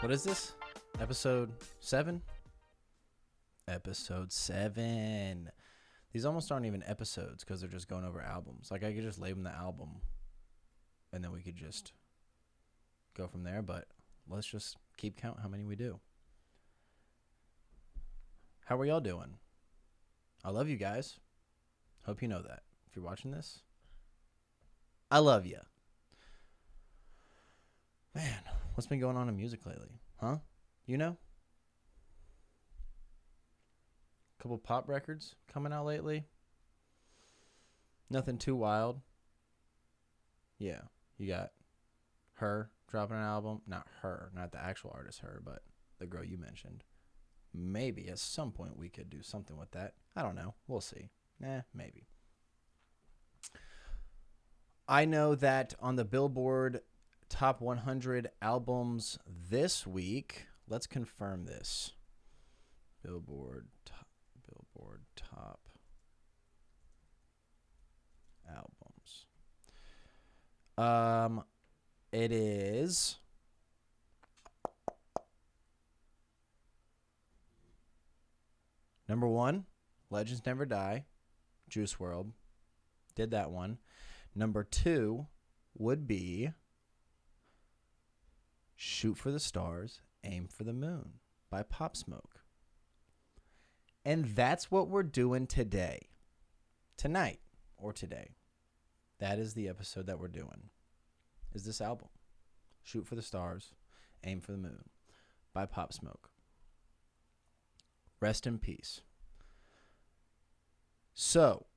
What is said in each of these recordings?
What is this? Episode 7? Episode 7. These almost aren't even episodes because they're just going over albums. Like, I could just label them the album and then we could just go from there. But let's just keep count how many we do. How are y'all doing? I love you guys. Hope you know that. If you're watching this, I love you. Man, what's been going on in music lately? Huh? You know? Couple pop records coming out lately. Nothing too wild. Yeah, you got her dropping an album. Not her, not the actual artist her, but the girl you mentioned. Maybe at some point we could do something with that. I don't know. We'll see. Maybe. I know that on the Billboard Top 100 albums this week, let's confirm this. Billboard Top albums. It is number 1, Legends Never Die, Juice WRLD. Did that one. Number 2 would be Shoot for the Stars, Aim for the Moon by Pop Smoke. And that's what we're doing today. Tonight or today. That is the episode that we're doing. Is this album. Shoot for the Stars, Aim for the Moon by Pop Smoke. Rest in peace. So,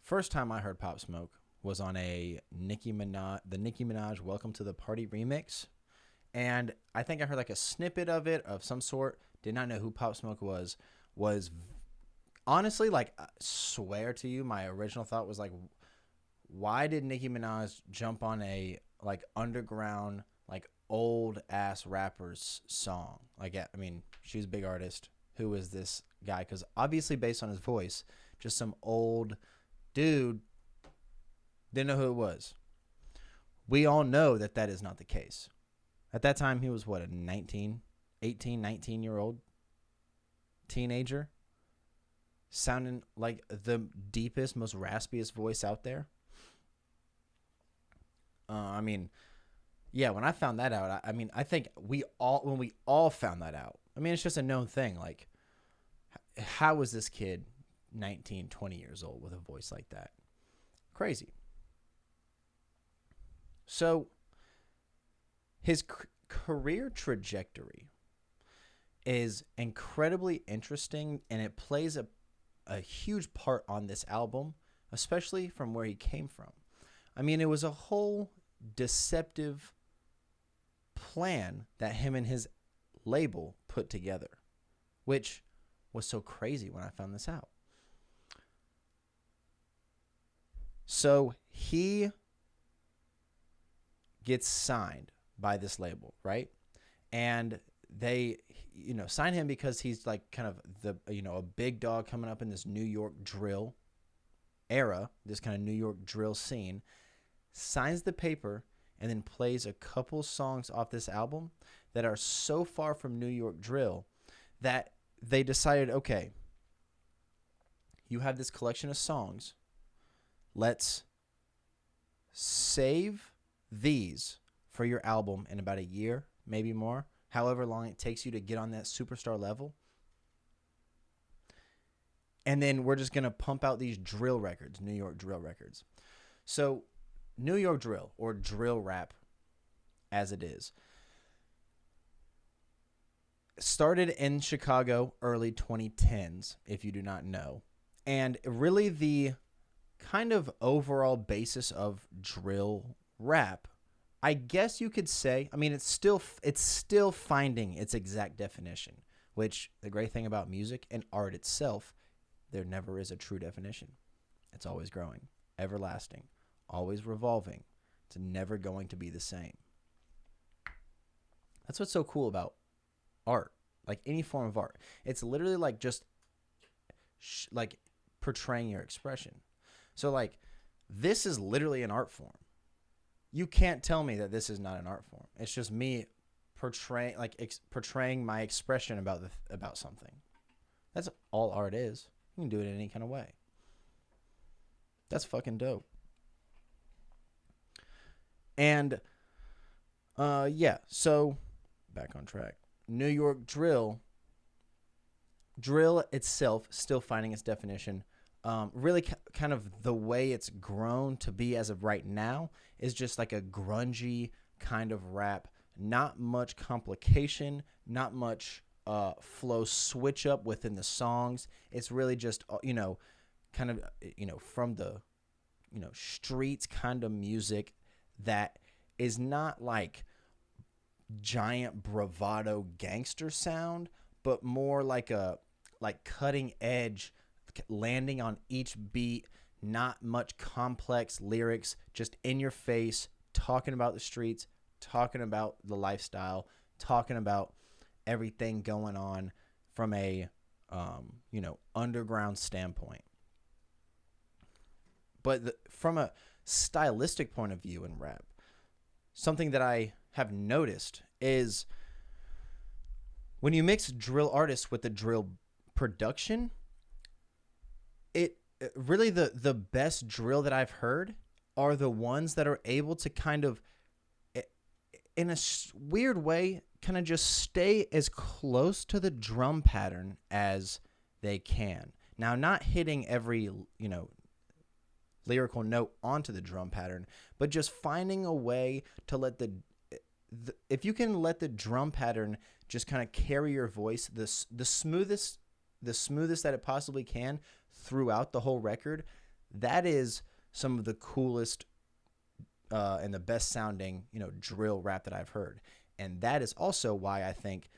first time I heard Pop Smoke was on the Nicki Minaj Welcome to the Party remix. And I think I heard like a snippet of it of some sort. Did not know who Pop Smoke was. Honestly, like, I swear to you, my original thought was like, why did Nicki Minaj jump on a like underground, like old ass rapper's song? Like, I mean, she's a big artist. Who is this guy? Because obviously based on his voice, just some old dude. Didn't know who it was. We all know that that is not the case. At that time, he was, what, a 19-year-old teenager? Sounding like the deepest, most raspiest voice out there. I mean, yeah, when I found that out, I think when we all found that out, I mean, it's just a known thing. Like, how was this kid 19, 20 years old with a voice like that? Crazy. So, his career trajectory is incredibly interesting, and it plays a huge part on this album, especially from where he came from. I mean, it was a whole deceptive plan that him and his label put together, which was so crazy when I found this out. So he gets signed by this label, right? And they, sign him because he's like kind of a big dog coming up in this New York drill era, this kind of New York drill scene, signs the paper, and then plays a couple songs off this album that are so far from New York drill that they decided, okay, you have this collection of songs. Let's save these for your album in about a year, maybe more, however long it takes you to get on that superstar level. And then we're just going to pump out these drill records, New York drill records. So New York drill, or drill rap as it is, started in Chicago early 2010s, if you do not know. And really the kind of overall basis of drill rap, I guess you could say, I mean, it's still finding its exact definition, which the great thing about music and art itself, there never is a true definition. It's always growing, everlasting, always revolving. It's never going to be the same. That's what's so cool about art, like any form of art. It's literally like just like portraying your expression. So like this is literally an art form. You can't tell me that this is not an art form. It's just me portraying my expression about something. That's all art is. You can do it in any kind of way. That's fucking dope. And yeah, so back on track. New York drill itself still finding its definition. Really kind of the way it's grown to be as of right now is just like a grungy kind of rap. Not much complication, not much flow switch up within the songs. It's really just, kind of, from the, streets kind of music that is not like giant bravado gangster sound, but more like cutting edge, landing on each beat, not much complex lyrics, just in your face, talking about the streets, talking about the lifestyle, talking about everything going on from a underground standpoint. But from a stylistic point of view in rap, something that I have noticed is when you mix drill artists with the drill production, it really the best drill that I've heard are the ones that are able to kind of, in a weird way, kind of just stay as close to the drum pattern as they can. Now, not hitting every, lyrical note onto the drum pattern, but just finding a way to let if you can let the drum pattern just kind of carry your voice the smoothest that it possibly can throughout the whole record, that is some of the coolest and the best sounding, drill rap that I've heard. And that is also why I think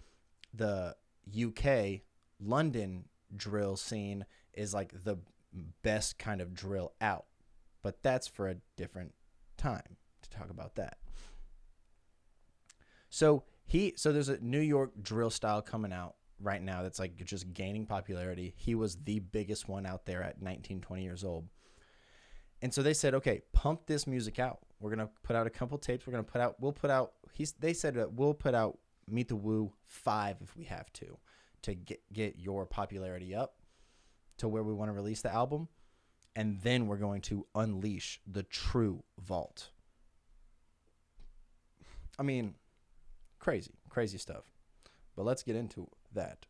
the UK London drill scene is like the best kind of drill out. But that's for a different time to talk about that. So there's a New York drill style coming out right now that's like just gaining popularity. He was the biggest one out there at 19, 20 years old. And so they said, okay, pump this music out. We're going to put out a couple tapes. They said we'll put out Meet the Woo 5 if we have to get your popularity up to where we want to release the album. And then we're going to unleash the true vault. I mean, crazy stuff. But let's get into that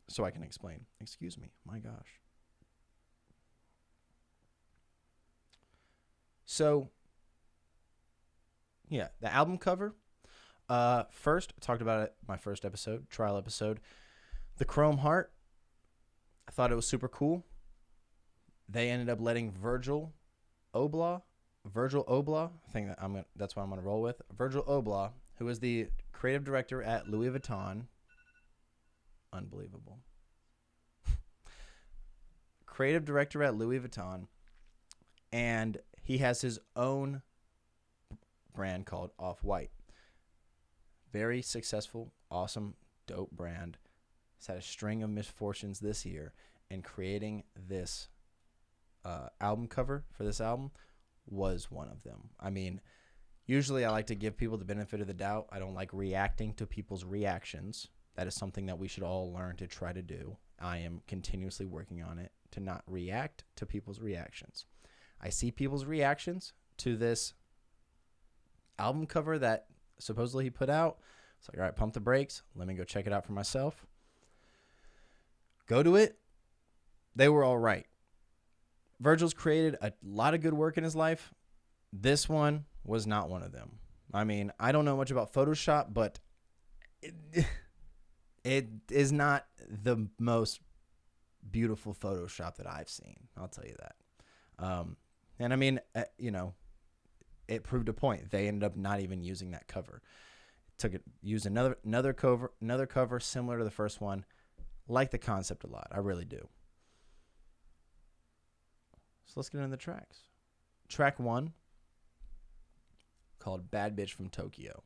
so I can explain. Excuse me. My gosh. So, yeah, the album cover. First, I talked about it my first episode, trial episode. The Chrome Heart. I thought it was super cool. They ended up letting Virgil Abloh, I think that's what I'm going to roll with. Virgil Abloh, who is the creative director at Louis Vuitton. Unbelievable. Creative director at Louis Vuitton. And he has his own brand called Off-White. Very successful, awesome, dope brand. He's had a string of misfortunes this year, and creating this album cover for this album was one of them. I mean, usually I like to give people the benefit of the doubt. I don't like reacting to people's reactions. That is something that we should all learn to try to do. I am continuously working on it to not react to people's reactions. I see people's reactions to this album cover that supposedly he put out. It's like, all right, pump the brakes. Let me go check it out for myself. Go to it. They were all right. Virgil's created a lot of good work in his life. This one was not one of them. I mean, I don't know much about Photoshop, but it is not the most beautiful Photoshop that I've seen. I'll tell you that. And I mean, it proved a point. They ended up not even using that cover. Used another cover similar to the first one. Like the concept a lot. I really do. So let's get into the tracks. Track 1, called Bad Bitch from Tokyo.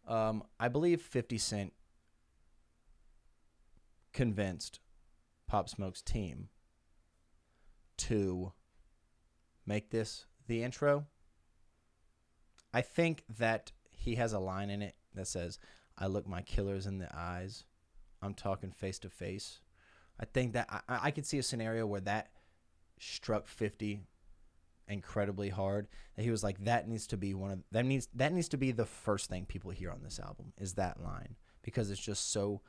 I believe 50 Cent convinced Pop Smoke's team to make this the intro. I think that he has a line in it that says, "I look my killers in the eyes. I'm talking face to face." I think that I could see a scenario where that struck 50 incredibly hard. That he was like, that needs to be that needs to be the first thing people hear on this album is that line, because it's just so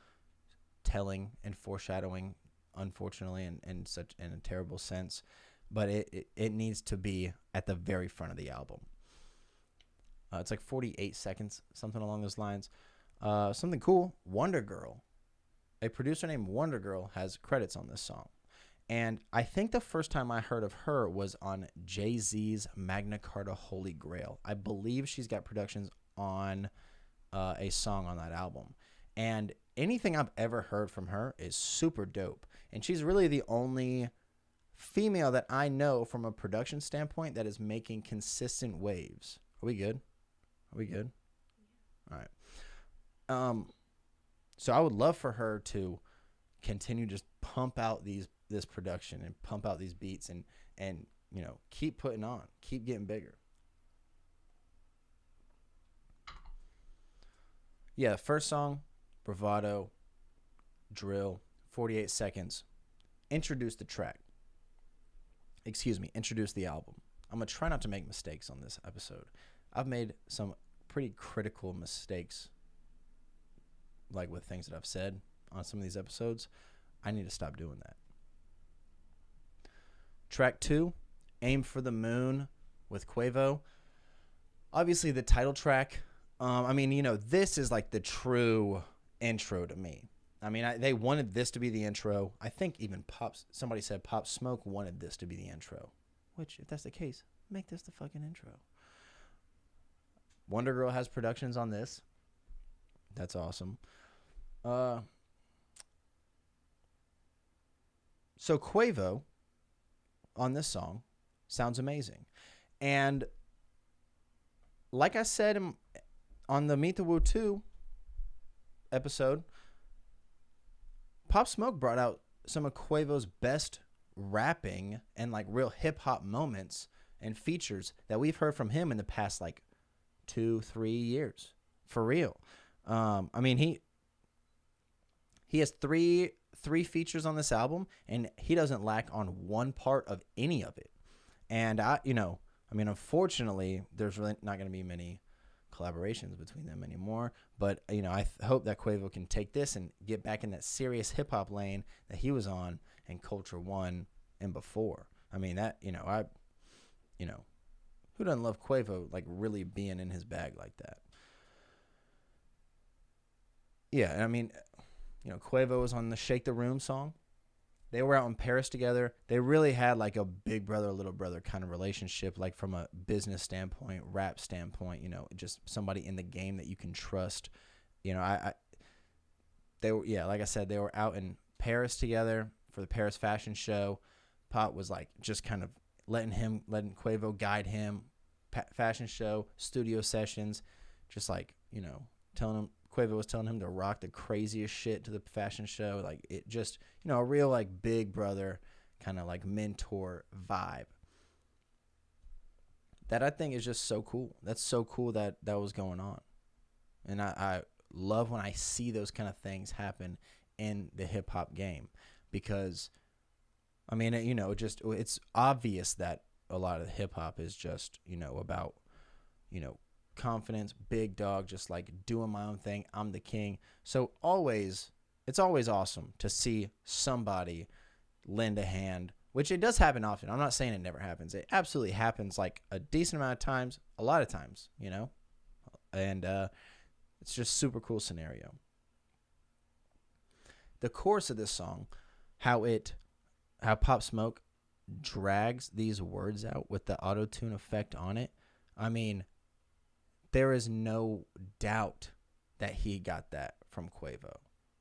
telling and foreshadowing, unfortunately, in such in a terrible sense. But it needs to be at the very front of the album. It's like 48 seconds, something along those lines. Something cool. Wonder Girl, a producer named Wonder Girl, has credits on this song. And I think the first time I heard of her was on Jay-Z's Magna Carta Holy Grail. I believe she's got productions on a song on that album. And anything I've ever heard from her is super dope. And she's really the only female that I know from a production standpoint that is making consistent waves. Are we good? Are we good? All right. So I would love for her to continue just pump out this production and pump out these beats and you know, keep putting on, keep getting bigger. Yeah, first song, bravado, drill, 48 seconds. Introduce the track. Introduce the album. I'm going to try not to make mistakes on this episode. I've made some pretty critical mistakes, like with things that I've said on some of these episodes. I need to stop doing that. Track 2, Aim for the Moon with Quavo. Obviously, the title track. I mean, you know, this is like the true intro to me. I mean, they wanted this to be the intro. I think even somebody said Pop Smoke wanted this to be the intro. Which, if that's the case, make this the fucking intro. Wonder Girl has productions on this. That's awesome. So Quavo on this song sounds amazing. And like I said on the Meet the Woo 2 episode, Pop Smoke brought out some of Quavo's best rapping and like real hip hop moments and features that we've heard from him in the past like 2-3 years. For real. I mean, he has three features on this album, and he doesn't lack on one part of any of it. And unfortunately, there's really not going to be many collaborations between them anymore. But I hope that Quavo can take this and get back in that serious hip hop lane that he was on in Culture One and before. I mean who doesn't love Quavo like really being in his bag like that? Yeah, I mean, Quavo was on the Shake the Room song. They were out in Paris together. They really had like a big brother, little brother kind of relationship, like from a business standpoint, rap standpoint, just somebody in the game that you can trust. Like I said, they were out in Paris together for the Paris fashion show. Pop was like just kind of letting Quavo guide him, fashion show, studio sessions, just like, Quavo was telling him to rock the craziest shit to the fashion show. Like it just, a real like big brother kind of like mentor vibe. That I think is just so cool. That's so cool that was going on. And I love when I see those kind of things happen in the hip hop game, because I mean, it's obvious that a lot of the hip hop is just, about, confidence, big dog, just like doing my own thing. I'm the king. So it's always awesome to see somebody lend a hand, which it does happen often. I'm not saying it never happens. It absolutely happens like a decent amount of times, a lot of times, and it's just super cool scenario. The chorus of this song, how Pop Smoke drags these words out with the auto-tune effect on it. I mean, there is no doubt that he got that from Quavo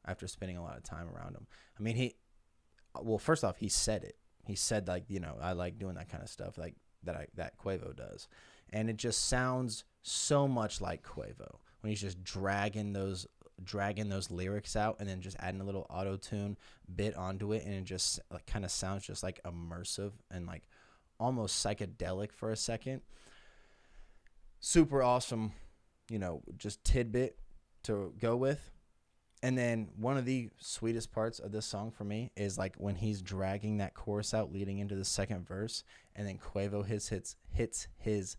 after spending a lot of time around him. I mean, first off, he said it. He said, like, I like doing that kind of stuff like that Quavo does. And it just sounds so much like Quavo when he's just dragging those lyrics out and then just adding a little auto-tune bit onto it, and it just like kind of sounds just like immersive and like almost psychedelic for a second. Super awesome, just tidbit to go with. And then one of the sweetest parts of this song for me is like when he's dragging that chorus out leading into the second verse, and then Quavo hits his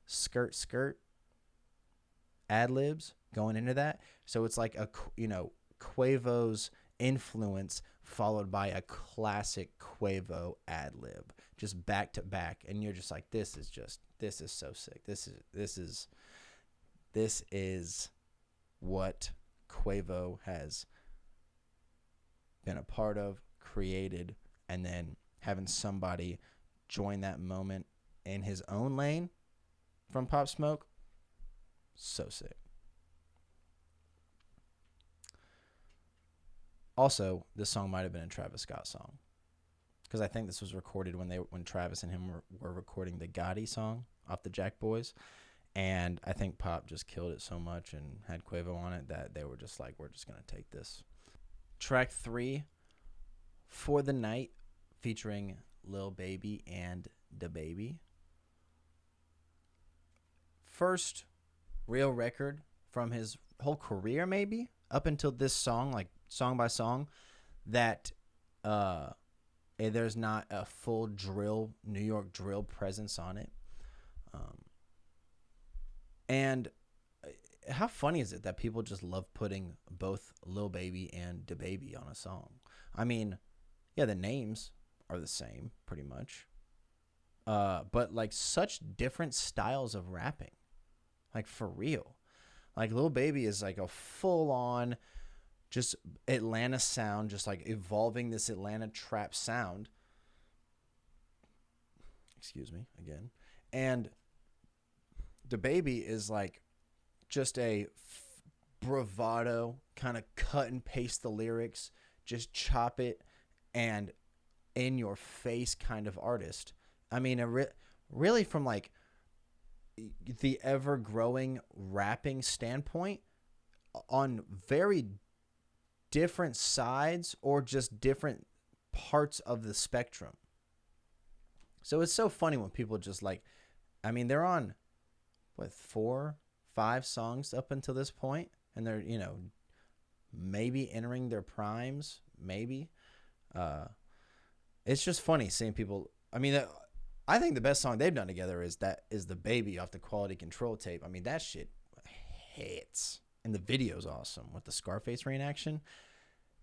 skirt skirt ad libs going into that. So it's like Quavo's influence followed by a classic Quavo ad lib, just back to back, and you're just like, this is so sick. This is what Quavo has been a part of, created, and then having somebody join that moment in his own lane from Pop Smoke, so sick. Also, this song might have been a Travis Scott song, because I think this was recorded when Travis and him were recording the Gotti song off the Jack Boys. And I think Pop just killed it so much and had Quavo on it that they were just like, we're just going to take this. Track 3, For the Night, featuring Lil Baby and DaBaby. First real record from his whole career, maybe, up until this song, like song by song, that there's not a full New York drill presence on it. And how funny is it that people just love putting both Lil Baby and DaBaby on a song? I mean, yeah, the names are the same pretty much. But like such different styles of rapping. Like for real. Like Lil Baby is like a full on just Atlanta sound, just like evolving this Atlanta trap sound. Excuse me again. And DaBaby is like just a bravado, kind of cut and paste the lyrics, just chop it, and in your face kind of artist. I mean, really from like the ever growing rapping standpoint, on very different sides or just different parts of the spectrum. So it's so funny when people just like, I mean, they're on what, 4, 5 songs up until this point, and they're, maybe entering their primes, maybe. It's just funny seeing people. I mean, I think the best song they've done together is the Baby off the Quality Control tape. I mean, that shit hits, and the video's awesome with the Scarface reenaction.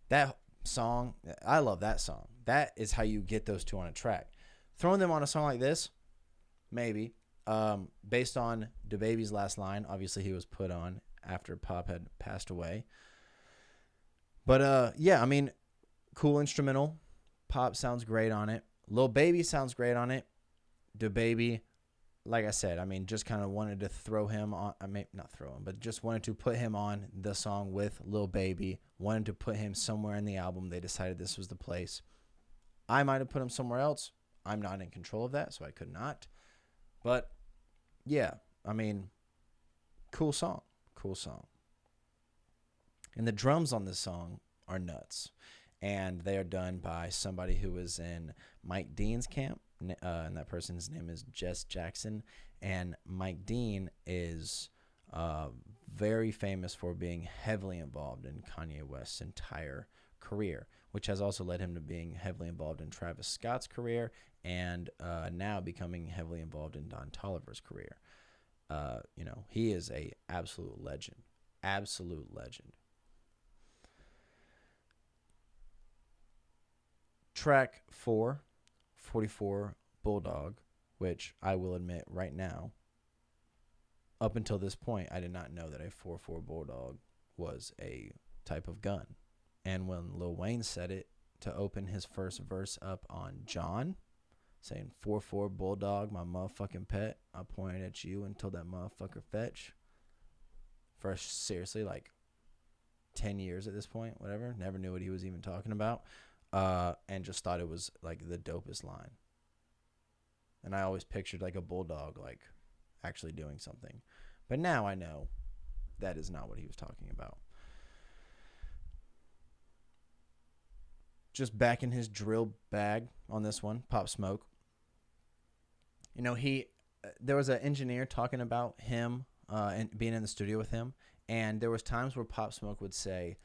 That song, I love that song. That is how you get those two on a track. Throwing them on a song like this, maybe. Based on DaBaby's last line, obviously he was put on after Pop had passed away. But yeah, I mean, cool instrumental. Pop sounds great on it. Lil Baby sounds great on it. DaBaby, like I said, I mean, just kind of wanted to throw him on. I mean, not throw him, but just wanted to put him on the song with Lil Baby. Wanted to put him somewhere in the album. They decided this was the place. I might have put him somewhere else. I'm not in control of that, so I could not. But yeah, I mean, cool song. Cool song. And the drums on this song are nuts. And they are done by somebody who was in Mike Dean's camp. And that person's name is Jess Jackson. And Mike Dean is very famous for being heavily involved in Kanye West's entire career, which has also led him to being heavily involved in Travis Scott's career and now becoming heavily involved in Don Toliver's career. He is a absolute legend. Absolute legend. Track 4, 44 Bulldog, which I will admit right now, up until this point, I did not know that a 44 Bulldog was a type of gun. And when Lil Wayne said it to open his first verse up on John, saying 44 Bulldog, my motherfucking pet, I pointed at you and told that motherfucker fetch. For seriously, like 10 years at this point, whatever. Never knew what he was even talking about. And just thought it was like the dopest line. And I always pictured like a bulldog like actually doing something. But now I know that is not what he was talking about. Just back in his drill bag on this one, Pop Smoke. There was an engineer talking about him and being in the studio with him. And there was times where Pop Smoke would say,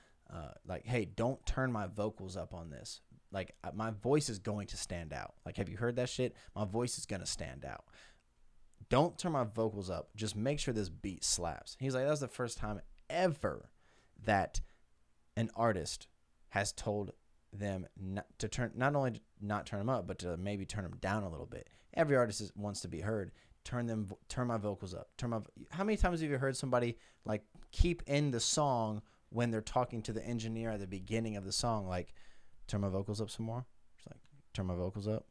like, hey, don't turn my vocals up on this. Like, my voice is going to stand out. Like, have you heard that shit? My voice is going to stand out. Don't turn my vocals up. Just make sure this beat slaps. He's like, that was the first time ever that an artist has told them not to turn, not only not turn them up, but to maybe turn them down a little bit. Every artist wants to be heard. Turn my vocals up. How many times have you heard somebody like keep in the song when they're talking to the engineer at the beginning of the song, like, turn my vocals up some more? It's like, turn my vocals up.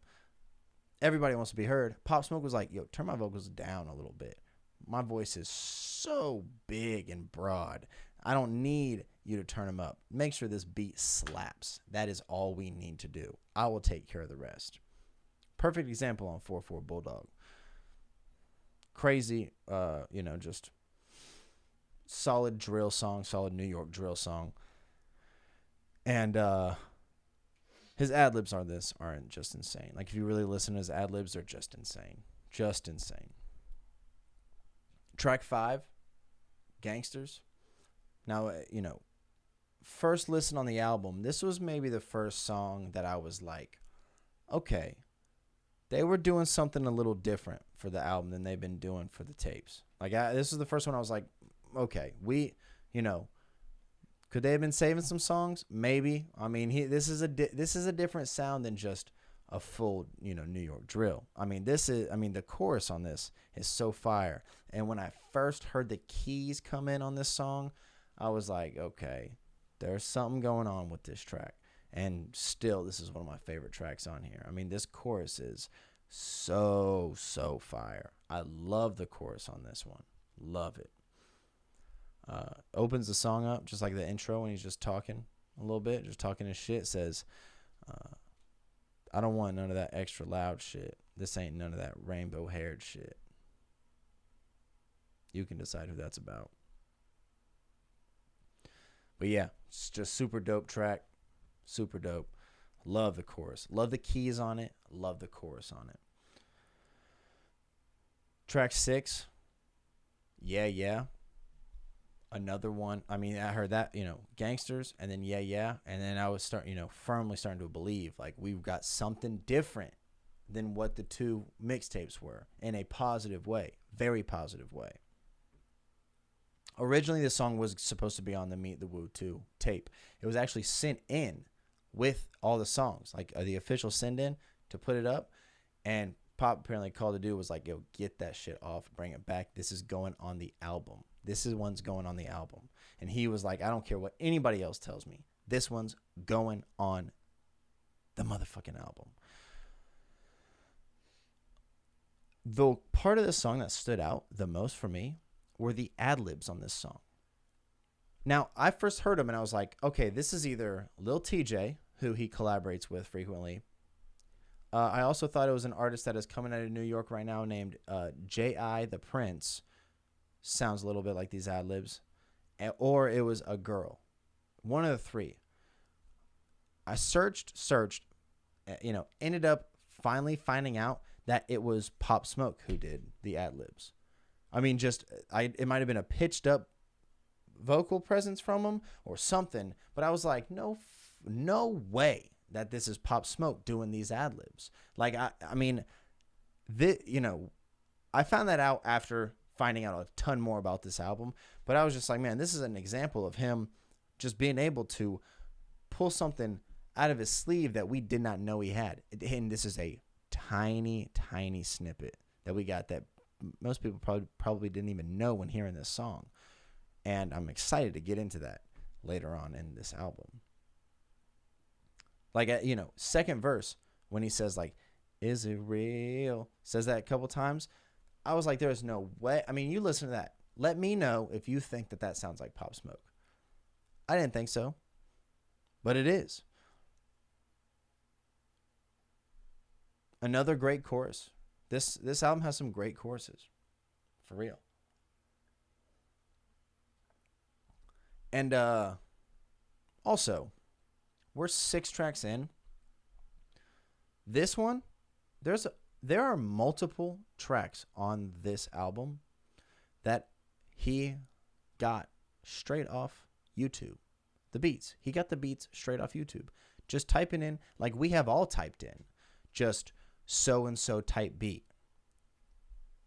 Everybody wants to be heard. Pop Smoke was like, yo, turn my vocals down a little bit. My voice is so big and broad. I don't need you to turn them up. Make sure this beat slaps. That is all we need to do. I will take care of the rest. Perfect example on 4/4 Bulldog. Crazy, just solid drill song, solid New York drill song. And his ad-libs aren't just insane. Like, if you really listen to his ad-libs, they're just insane. Just insane. Track 5, Gangsters. Now, first listen on the album, this was maybe the first song that I was like, okay, they were doing something a little different for the album than they've been doing for the tapes. Like, this is the first one I was like, okay, could they have been saving some songs? Maybe. I mean, this is a different sound than just a full, New York drill. I mean, the chorus on this is so fire. And when I first heard the keys come in on this song, I was like, okay, there's something going on with this track. And still, this is one of my favorite tracks on here. I mean, this chorus is so fire. I love the chorus on this one. Love it. Opens the song up just like the intro when he's just talking a little bit, just talking his shit. Says, I don't want none of that extra loud shit. This ain't none of that rainbow haired shit. You can decide who that's about. But yeah, it's just super dope track. Super dope. Love the chorus. Love the keys on it. Love the chorus on it. Track 6. Yeah. Another one. I mean, I heard that, Gangsters, and then Yeah. And then I was firmly starting to believe, like, we've got something different than what the two mixtapes were, in a positive way. Very positive way. Originally, this song was supposed to be on the Meet the Woo 2 tape. It was actually sent in with all the songs, like the official send in to put it up. And Pop apparently called the dude, was like, yo, get that shit off, bring it back. This is going on the album. This is one's going on the album. And he was like, I don't care what anybody else tells me. This one's going on the motherfucking album. The part of the song that stood out the most for me were the ad-libs on this song. Now, I first heard them and I was like, okay, this is either Lil TJ, who he collaborates with frequently. I also thought it was an artist that is coming out of New York right now named J.I. the Prince. Sounds a little bit like these ad-libs. Or it was a girl. One of the three. I searched, ended up finally finding out that it was Pop Smoke who did the ad-libs. I mean, it might have been a pitched up vocal presence from him or something, but I was like, no way that this is Pop Smoke doing these ad-libs. Like, I found that out after finding out a ton more about this album, but I was just like, man, this is an example of him just being able to pull something out of his sleeve that we did not know he had. And this is a tiny snippet that we got that most people probably didn't even know when hearing this song. And I'm excited to get into that later on in this album. Like, second verse, when he says, like, is it real? Says that a couple times. I was like, there's no way. I mean, you listen to that. Let me know if you think that sounds like Pop Smoke. I didn't think so, but it is. Another great chorus. This album has some great choruses. For real. And also, we're 6 tracks in. This one, there are multiple tracks on this album that he got straight off YouTube. The beats. He got the beats straight off YouTube. Just typing in, like we have all typed in, just so-and-so type beat.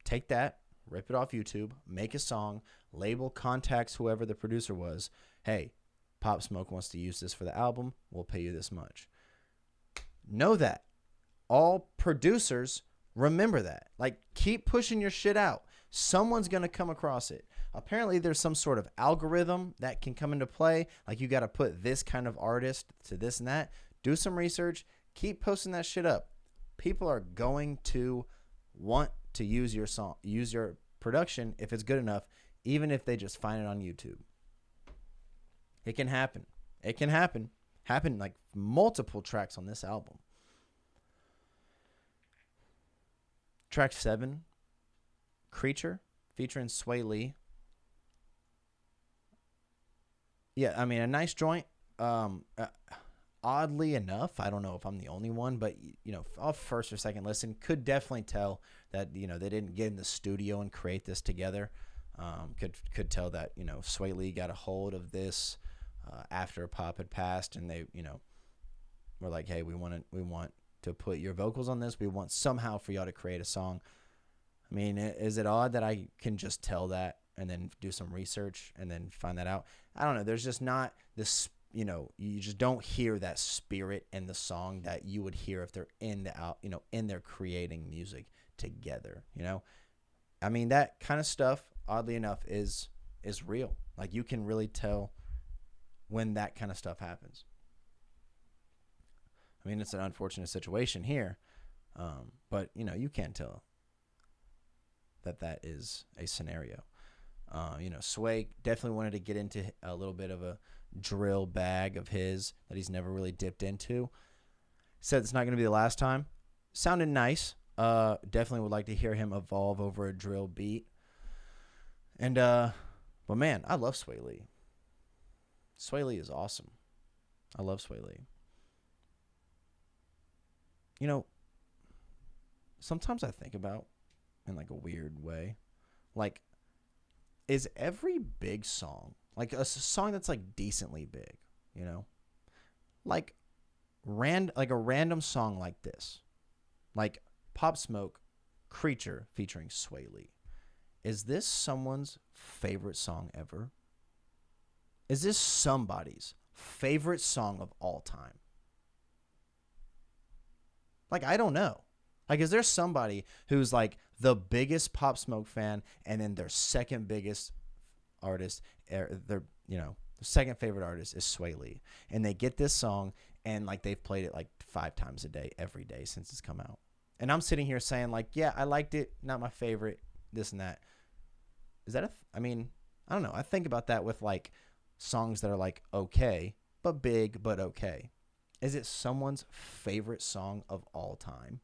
Take that, rip it off YouTube, make a song, label, contacts whoever the producer was. Hey, Pop Smoke wants to use this for the album. We'll pay you this much. Know that. All producers remember that. Like, keep pushing your shit out. Someone's going to come across it. Apparently, there's some sort of algorithm that can come into play. Like, you got to put this kind of artist to this and that. Do some research. Keep posting that shit up. People are going to want to use your song, use your production if it's good enough, even if they just find it on YouTube. It can happen. It can happen. Happen like multiple tracks on this album. Track 7, Creature, featuring Sway Lee. Yeah, I mean, a nice joint. Oddly enough, I don't know if I'm the only one, but, you know, off first or second listen, could definitely tell that, you know, they didn't get in the studio and create this together. Could tell that, you know, Sway Lee got a hold of this after Pop had passed, and they, you know, were like, hey, we want to put your vocals on this. We want somehow for y'all to create a song. I mean, is it odd that I can just tell that and then do some research and then find that out? I don't know. There's just not this, you know, you just don't hear that spirit in the song that you would hear if they're in the out, you know, in there creating music together, you know? I mean, that kind of stuff, oddly enough, is real. Like, you can really tell when that kind of stuff happens. I mean, it's an unfortunate situation here, but, you know, you can tell that is a scenario. You know, Sway definitely wanted to get into a little bit of a drill bag of his that he's never really dipped into. Said it's not going to be the last time. Sounded nice. Definitely would like to hear him evolve over a drill beat. And, but man, I love Sway Lee. Sway Lee is awesome. I love Sway Lee. You know, sometimes I think about, in like a weird way, like, is every big song, like a song that's like decently big, you know, like a random song like this, like Pop Smoke, Creature featuring Sway Lee, is this someone's favorite song ever? Is this somebody's favorite song of all time? Like, I don't know. Like, is there somebody who's like the biggest Pop Smoke fan, and then their second biggest artist, their, you know, second favorite artist is Sway Lee, and they get this song and like they've played it like 5 times a day, every day since it's come out, and I'm sitting here saying like, yeah, I liked it, not my favorite, this and that. Is that I mean, I don't know. I think about that with like songs that are like okay, but big, but okay. Is it someone's favorite song of all time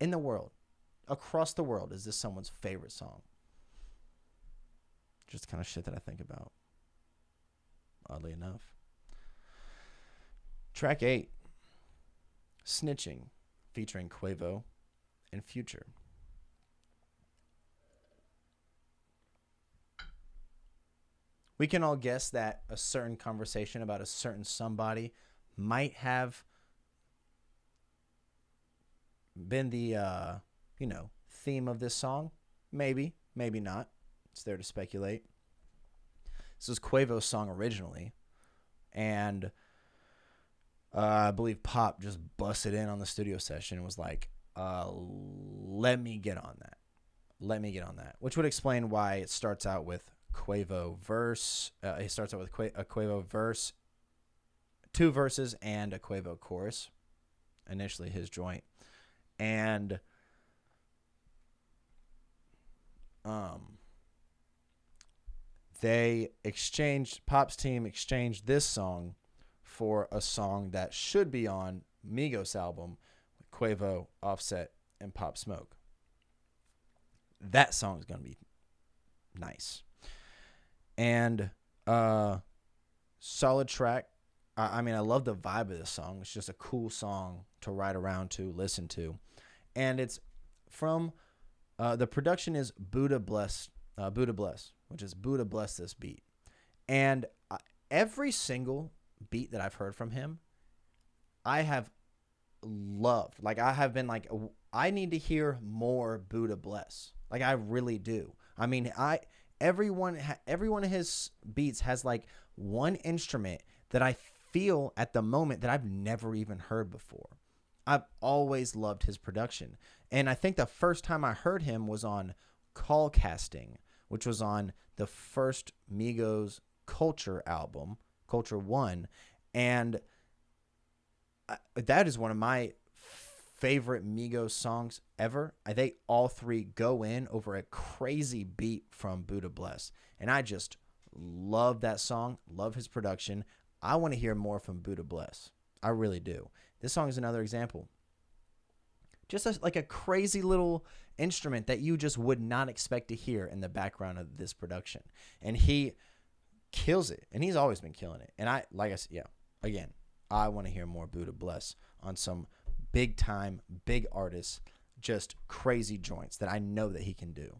in the world? Across the world, is this someone's favorite song? Just the kind of shit that I think about, oddly enough. Track 8, Snitching, featuring Quavo and Future. We can all guess that a certain conversation about a certain somebody might have been the, you know, theme of this song. Maybe, maybe not. It's there to speculate. This was Quavo's song originally, and I believe Pop just busted in on the studio session and was like, let me get on that. Let me get on that. Which would explain why it starts out with Quavo verse. It starts out with a Quavo verse, 2 verses, and a Quavo chorus. Initially his joint. And Pop's team exchanged this song for a song that should be on Migos' album with Quavo, Offset, and Pop Smoke. That song's going to be nice. And solid track. I mean, I love the vibe of this song. It's just a cool song to ride around to, listen to. And it's from, the production is Buddha Bless, which is Buddha Bless This Beat. And every single beat that I've heard from him, I have loved. Like, I have been like, I need to hear more Buddha Bless. Like, I really do. I mean, every one of his beats has like one instrument that I feel at the moment that I've never even heard before. I've always loved his production. And I think the first time I heard him was on Call Casting, which was on the first Migos Culture album, Culture 1. And that is one of my favorite Migos songs ever. They all three go in over a crazy beat from Buddha Bless. And I just love that song, love his production. I want to hear more from Buddha Bless. I really do. This song is another example. Just like a crazy little instrument that you just would not expect to hear in the background of this production. And he kills it. And he's always been killing it. And I want to hear more Buddha Bless on some big time, big artists, just crazy joints that I know that he can do.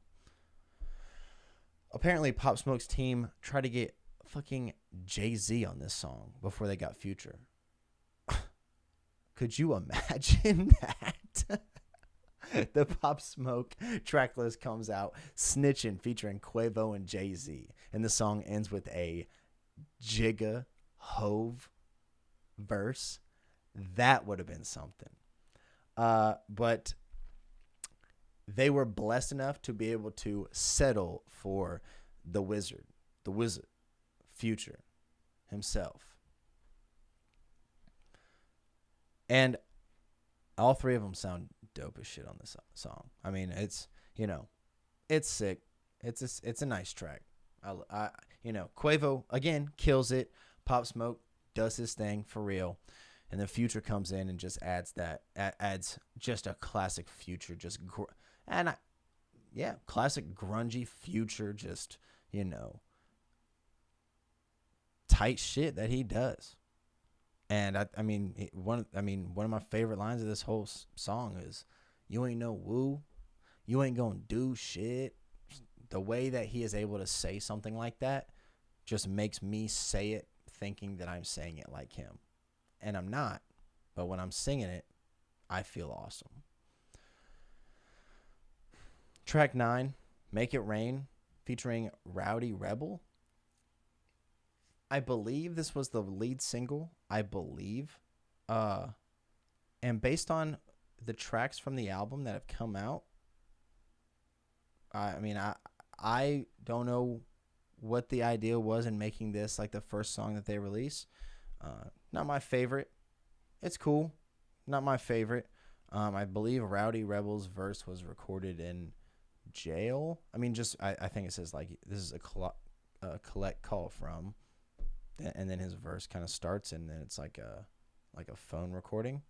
Apparently, Pop Smoke's team tried to get fucking Jay-Z on this song before they got Future. Could you imagine that? The Pop Smoke track list comes out, Snitchin' featuring Quavo and Jay-Z. And the song ends with a Jigga Hove verse. That would have been something. But they were blessed enough to be able to settle for the wizard, Future himself. And all three of them sound dope as shit on this song. I mean, it's sick. It's a nice track. Quavo again kills it. Pop Smoke does his thing for real, and then Future comes in and just adds just a classic Future, classic grungy Future, just tight shit that he does. And one of my favorite lines of this whole song is, "You ain't no woo, you ain't gonna do shit." The way that he is able to say something like that just makes me say it thinking that I'm saying it like him. And I'm not. But when I'm singing it, I feel awesome. Track 9, Make It Rain, featuring Rowdy Rebel. I believe this was the lead single. And based on the tracks from the album that have come out, I don't know what the idea was in making this like the first song that they release. Not my favorite. It's cool. Not my favorite. I believe Rowdy Rebel's verse was recorded in jail. I think it says like this is a collect call from, and then his verse kind of starts, and then it's like a phone recording.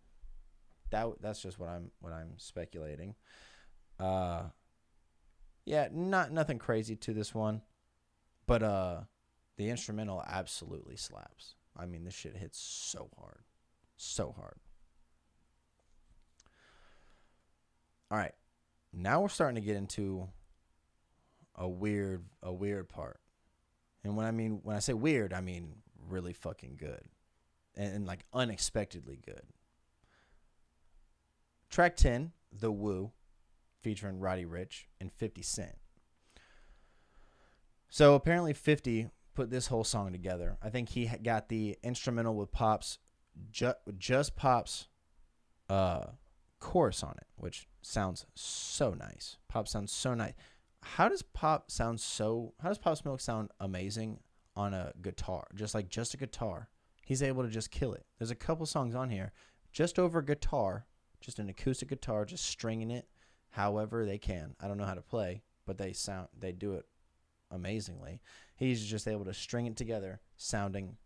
That's just what I'm speculating. Nothing crazy to this one, but the instrumental absolutely slaps. I mean, this shit hits so hard. All right, now we're starting to get into a weird part. And when I say weird, I mean really fucking good. And like unexpectedly good. Track 10, The Woo, featuring Roddy Ricch and 50 Cent. So apparently 50 put this whole song together. I think he got the instrumental with Pop's, just Pop's chorus on it, which sounds so nice. Pop sounds so nice. How does Pop Smoke sound amazing on a guitar? Just a guitar. He's able to just kill it. There's a couple songs on here just over guitar, just an acoustic guitar, just stringing it however they can. I don't know how to play, but they do it amazingly. He's just able to string it together, sounding,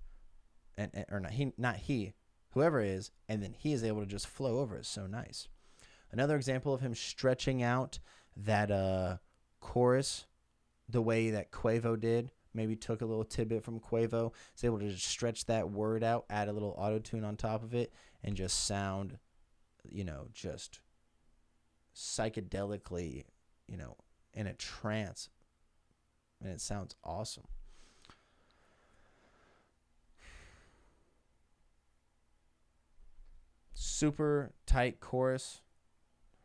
whoever it is, and then he is able to just flow over it. So nice. Another example of him stretching out that chorus the way that Quavo did. Maybe took a little tidbit from Quavo. Is able to just stretch that word out, add a little auto-tune on top of it, and just sound, just psychedelically, in a trance and it sounds awesome. Super tight chorus.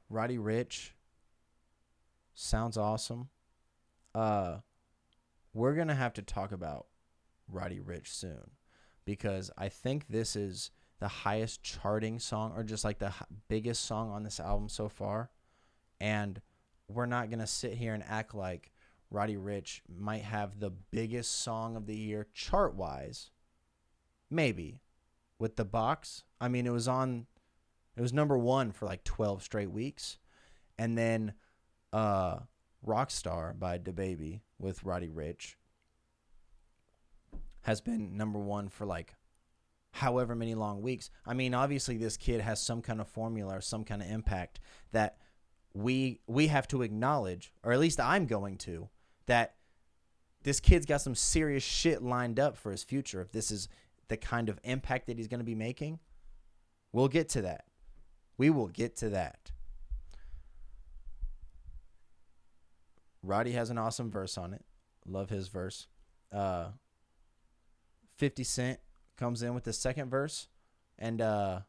Roddy Ricch sounds awesome. We're gonna have to talk about Roddy Ricch soon, because I think this is the highest charting song, or just like the biggest song on this album so far. And we're not gonna sit here and act like Roddy Ricch might have the biggest song of the year chart wise. Maybe with The Box. I mean, it was number one for like 12 straight weeks. And then Rockstar by DaBaby with Roddy Ricch has been number one for like however many long weeks. I mean, obviously this kid has some kind of formula or some kind of impact that we have to acknowledge, or at least I'm going to, that this kid's got some serious shit lined up for his future. If this is the kind of impact that he's going to be making, we'll get to that. We will get to that. Roddy has an awesome verse on it. Love his verse. 50 Cent comes in with the second verse. And, I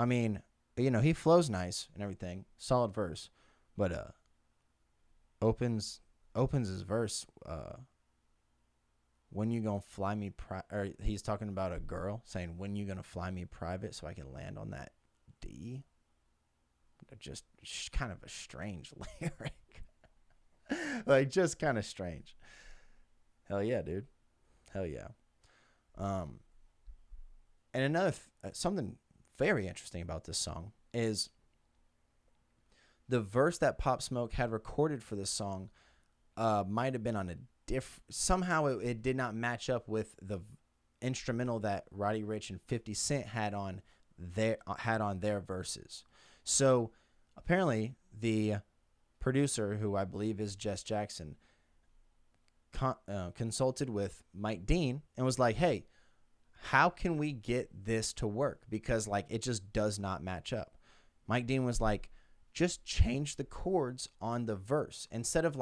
mean, he flows nice and everything. Solid verse. But opens his verse. When you gonna fly me or he's talking about a girl saying, when you gonna fly me private so I can land on that D? Just kind of a strange lyric. Like, just kind of strange. Hell yeah, dude. Hell yeah. And another something very interesting about this song is the verse that Pop Smoke had recorded for this song might have been on a somehow it did not match up with the instrumental that Roddy Ricch and 50 Cent had on their verses. So apparently the producer, who I believe is Jess Jackson, consulted with Mike Dean and was like, hey, how can we get this to work? Because like it just does not match up. Mike Dean was like, just change the chords on the verse. Instead of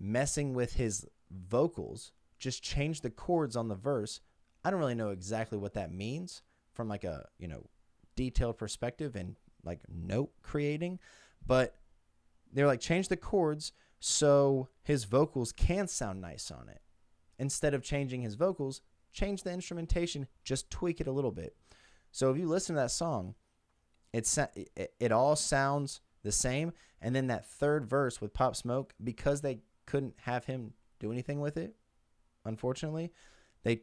messing with his vocals, just change the chords on the verse. I don't really know exactly what that means from like a, detailed perspective and like note creating, but they're like, change the chords so his vocals can sound nice on it. Instead of changing his vocals, change the instrumentation, just tweak it a little bit. So if you listen to that song, it all sounds the same. And then that third verse with Pop Smoke, because they couldn't have him do anything with it, unfortunately, they